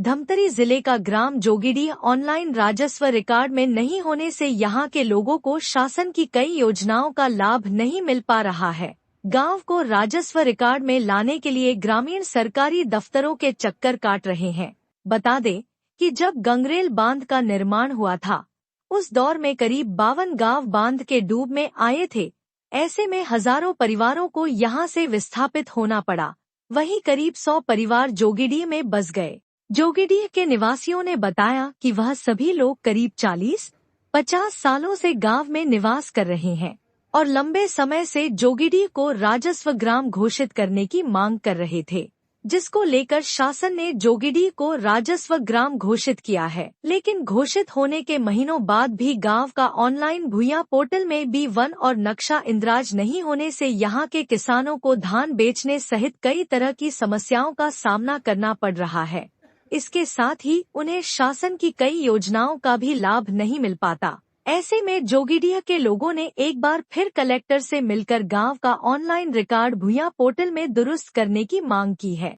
धमतरी जिले का ग्राम जोगीडीह ऑनलाइन राजस्व रिकॉर्ड में नहीं होने से यहां के लोगों को शासन की कई योजनाओं का लाभ नहीं मिल पा रहा है। गांव को राजस्व रिकॉर्ड में लाने के लिए ग्रामीण सरकारी दफ्तरों के चक्कर काट रहे हैं। बता दें कि जब गंगरेल बांध का निर्माण हुआ था, उस दौर में करीब 52 गांव बांध के डूब में आए थे। ऐसे में हजारों परिवारों को यहां से विस्थापित होना पड़ा। वहीं करीब 100 परिवार जोगीडीह में बस गए। जोगीडीह के निवासियों ने बताया कि वह सभी लोग करीब 40-50 सालों से गांव में निवास कर रहे हैं और लंबे समय से जोगीडीह को राजस्व ग्राम घोषित करने की मांग कर रहे थे, जिसको लेकर शासन ने जोगीडीह को राजस्व ग्राम घोषित किया है। लेकिन घोषित होने के महीनों बाद भी गांव का ऑनलाइन भूया पोर्टल में B1 और नक्शा इंदराज नहीं होने से यहां के किसानों को धान बेचने सहित कई तरह की समस्याओं का सामना करना पड़ रहा है। इसके साथ ही उन्हें शासन की कई योजनाओं का भी लाभ नहीं मिल पाता। ऐसे में जोगीडीह के लोगों ने एक बार फिर कलेक्टर से मिलकर गांव का ऑनलाइन रिकॉर्ड भूया पोर्टल में दुरुस्त करने की मांग की है।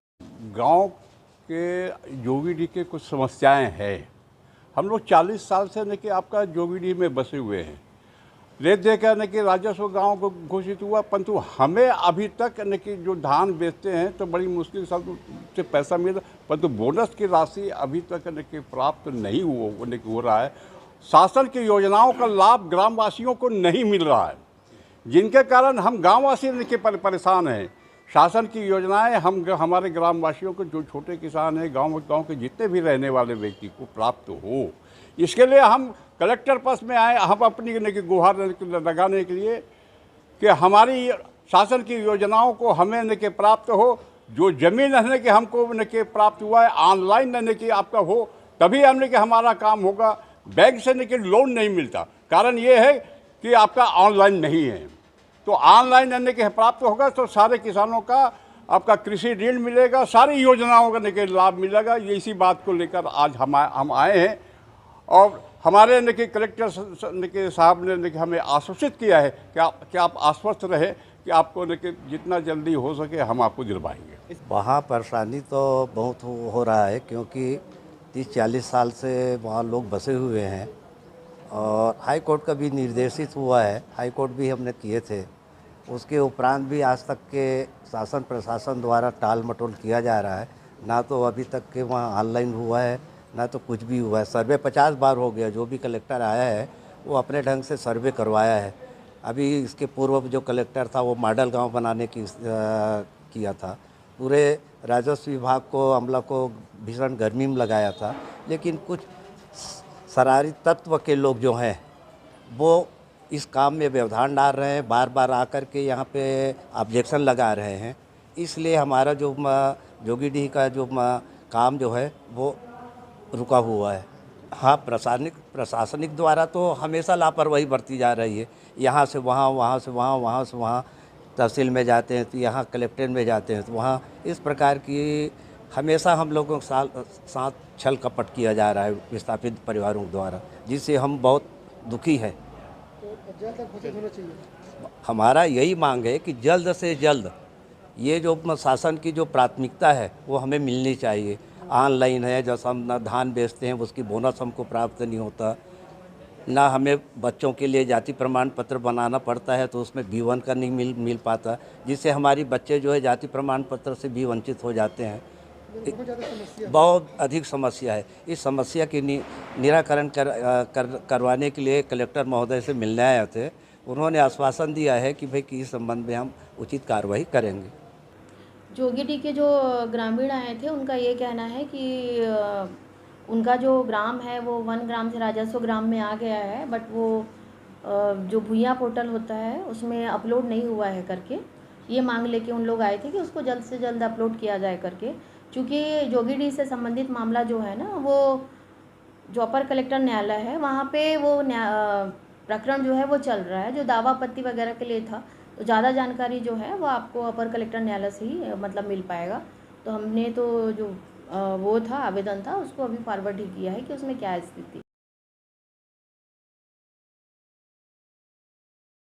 गांव के जोगीडीह के कुछ समस्याएं हैं। हम लोग 40 साल से न कि आपका जोगीडीह में बसे हुए हैं। रेत देकर न कि राजस्व गांव को घोषित हुआ, परंतु हमें अभी तक न कि जो धान बेचते हैं तो बड़ी मुश्किल से पैसा मिल रहा, परंतु बोनस की राशि अभी तक न कि प्राप्त नहीं हो रहा है। शासन की योजनाओं का लाभ ग्रामवासियों को नहीं मिल रहा है, जिनके कारण हम गाँववासी न कि परेशान हैं। शासन की योजनाएं हमारे ग्रामवासियों को, जो छोटे किसान हैं, गांव के जितने भी रहने वाले व्यक्ति को प्राप्त हो, इसके लिए हम कलेक्टर पास में आए। हम अपनी गुहार लगाने के लिए कि हमारी शासन की योजनाओं को हमें न कि प्राप्त हो। जो जमीन है कि हमको न कि प्राप्त हुआ है, ऑनलाइन न कि आपका हो, तभी हमने कि हमारा काम होगा। बैंक से न कि लोन नहीं मिलता, कारण ये है कि आपका ऑनलाइन नहीं है। तो ऑनलाइन न कि प्राप्त होगा तो सारे किसानों का आपका कृषि ऋण मिलेगा, सारी योजनाओं का न कि लाभ मिलेगा। इसी बात को लेकर आज हम आए हैं और हमारे न कि कलेक्टर साहब ने हमें आश्वसित किया है कि आप आश्वस्त रहे कि आपको न कि जितना जल्दी हो सके हम आपको दिलवाएंगे। वहाँ परेशानी तो बहुत हो रहा है, क्योंकि 30-40 साल से वहाँ लोग बसे हुए हैं और हाई कोर्ट का भी निर्देशित हुआ है। हाई कोर्ट भी हमने किए थे, उसके उपरांत भी आज तक के शासन प्रशासन द्वारा टाल मटोल किया जा रहा है। ना तो अभी तक के वहाँ ऑनलाइन हुआ है, ना तो कुछ भी हुआ है। सर्वे 50 बार हो गया। जो भी कलेक्टर आया है वो अपने ढंग से सर्वे करवाया है। अभी इसके पूर्व जो कलेक्टर था वो मॉडल गांव बनाने की किया था। पूरे राजस्व विभाग को, अमला को भीषण गर्मी में लगाया था। लेकिन कुछ शरारती तत्व के लोग जो हैं वो इस काम में व्यवधान डाल रहे हैं, बार बार आकर के यहाँ पे ऑब्जेक्शन लगा रहे हैं। इसलिए हमारा जो जोगीडीह का जो काम जो है वो रुका हुआ है। हाँ, प्रशासनिक द्वारा तो हमेशा लापरवाही बरती जा रही है। यहाँ से वहाँ, वहाँ से वहाँ, वहाँ से वहाँ, तहसील में जाते हैं तो यहाँ कलेक्ट्रेट में जाते हैं तो वहाँ, इस प्रकार की हमेशा हम लोगों के साथ छल कपट किया जा रहा है विस्थापित परिवारों द्वारा, जिससे हम बहुत दुखी हैं। हमारा यही मांग है कि जल्द से जल्द ये जो शासन की जो प्राथमिकता है वो हमें मिलनी चाहिए। ऑनलाइन है, जैसा हम ना धान बेचते हैं उसकी बोनस हमको प्राप्त नहीं होता, ना हमें बच्चों के लिए जाति प्रमाण पत्र बनाना पड़ता है तो उसमें B1 का नहीं मिल पाता, जिससे हमारी बच्चे जो है जाति प्रमाण पत्र से भी वंचित हो जाते हैं। बहुत अधिक समस्या है। इस समस्या की निराकरण करवाने के लिए कलेक्टर महोदय से मिलने आए थे। उन्होंने आश्वासन दिया है कि भाई कि इस संबंध में हम उचित कार्रवाई करेंगे। जोगीडीह के जो ग्रामीण आए थे उनका ये कहना है कि उनका जो ग्राम है वो 1 ग्राम से राजस्व ग्राम में आ गया है, बट वो जो भूया पोर्टल होता है उसमें अपलोड नहीं हुआ है करके ये मांग लेके उन लोग आए थे कि उसको जल्द से जल्द अपलोड किया जाए करके। क्योंकि जोगीडीह से संबंधित मामला जो है ना, वो जो अपर कलेक्टर न्यायालय है वहाँ पे वो प्रकरण जो है वो चल रहा है, जो दावा आपत्ति वगैरह के लिए था। तो ज़्यादा जानकारी जो है वो आपको अपर कलेक्टर न्यायालय से ही मतलब मिल पाएगा। तो हमने तो जो वो था आवेदन था उसको अभी फॉरवर्ड ही किया है कि उसमें क्या स्थिति।